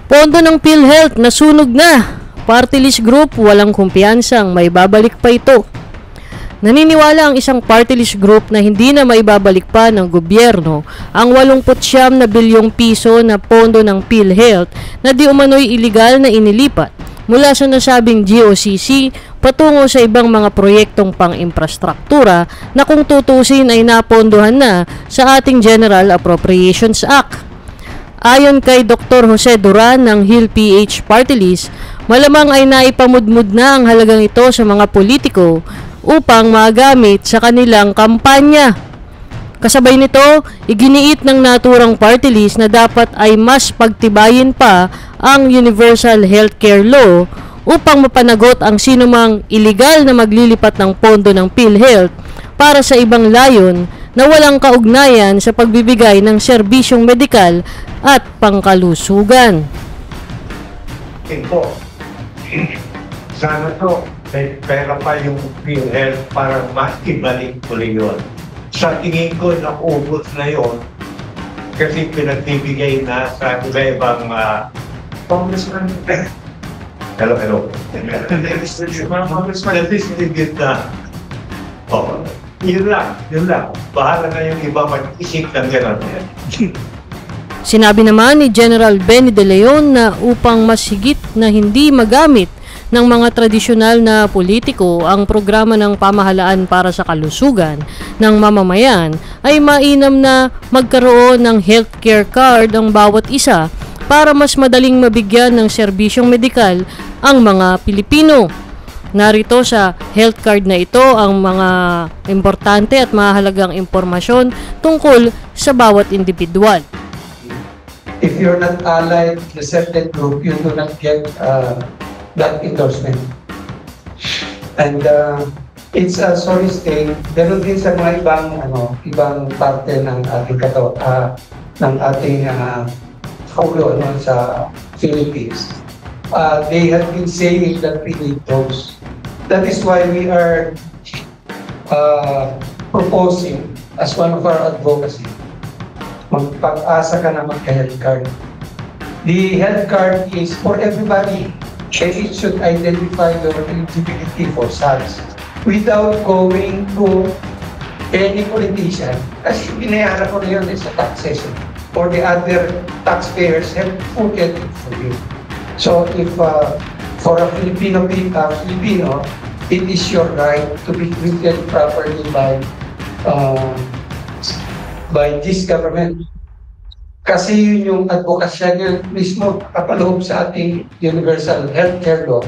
Pondo ng PhilHealth nasunog na. Party list group walang kumpiyansang may babalik pa ito. Naniniwala ang isang party list group na hindi na maibabalik pa ng gobyerno ang 89 na bilyong piso na pondo ng PhilHealth na di umano'y iligal na inilipat mula sa nasabing GOCC patungo sa ibang mga proyektong pang-infrastruktura na kung tutusin ay napondohan na sa ating General Appropriations Act. Ayon kay Dr. Jose Duran ng HIL-PH Party List, malamang ay naipamudmud na ang halagang ito sa mga politiko upang magamit sa kanilang kampanya. Kasabay nito, iginiit ng naturang party list na dapat ay mas pagtibayin pa ang Universal Healthcare Law upang mapanagot ang sinumang iligal na maglilipat ng pondo ng PhilHealth para sa ibang layon na walang kaugnayan sa pagbibigay ng serbisyong medikal at pangkalusugan. Ito, sana to, may pera pa yung PhilHealth para maibalik ko yun. Sa tingin ko, naubos na yun kasi pinagbibigay na sa iba-ibang congressman. Hello. Nadistribute na. Oh, yun lang. Bahala na yung iba mag-isip ng gano'n. Sinabi naman ni General Benny De Leon na upang mas higit na hindi magamit ng mga tradisyonal na politiko ang programa ng pamahalaan para sa kalusugan ng mamamayan ay mainam na magkaroon ng healthcare card ang bawat isa para mas madaling mabigyan ng serbisyong medikal ang mga Pilipino. Narito sa health card na ito ang mga importante at mahalagang impormasyon tungkol sa bawat individual. If you're not allied to a certain group, you do not get that endorsement. And it's a sorry state. Meron din sa mga ibang parte ng ating ng ating kaulo sa Philippines. They have been saying that we need those. That is why we are proposing as one of our advocacy, magpag-asa ka na magka-health card. The health card is for everybody. And it should identify your eligibility for SARS without going to any politician. Kasi binayaran ko na yun sa taxation. Or the other taxpayers have put it for you. So if for a Filipino, it is your right to be treated properly by this government. Kasi yun yung advokasya niya mismo kapaloob sa ating Universal Healthcare Law,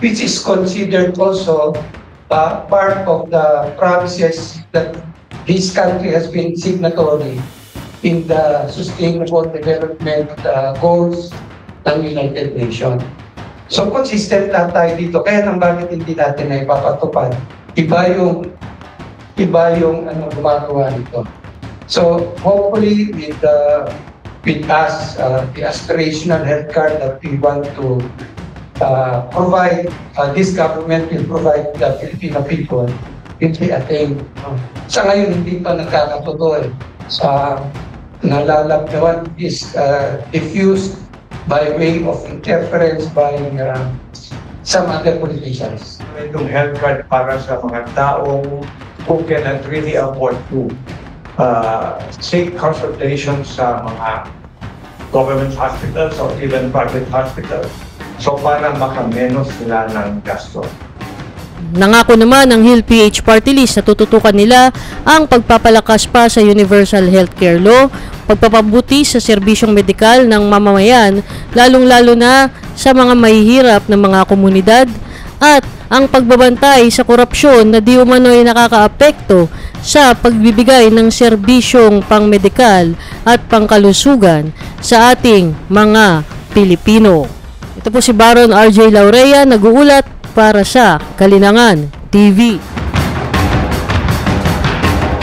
which is considered also part of the promises that this country has been signatory in the Sustainable Development Goals ng United Nations. So consistent lang tayo dito, kaya nang bakit hindi natin na ipapatupad, iba yung gumagawa nito. So hopefully with us, the aspirational health card that we want to provide, this government will provide the Filipino people will be attained. Sa ngayon, hindi pa nagkakatotoo. Nalalabdawan is diffused by way of interference by some other politicians. Itong health card para sa mga taong who cannot really afford to seek consultation sa mga government hospitals or even private hospitals. So para makamenos sila ng gasto. Nangako naman ng HIL-PH Party List na tututukan nila ang pagpapalakas pa sa Universal Healthcare Law, pagpapabuti sa serbisyong medikal ng mamamayan, lalong-lalo na sa mga mahihirap na mga komunidad, at ang pagbabantay sa korupsyon na di umano'y nakakaapekto sa pagbibigay ng serbisyong pangmedikal at pangkalusugan sa ating mga Pilipino. Ito po si Baron RJ Laurea, nag-uulat para sa Kalinangan TV.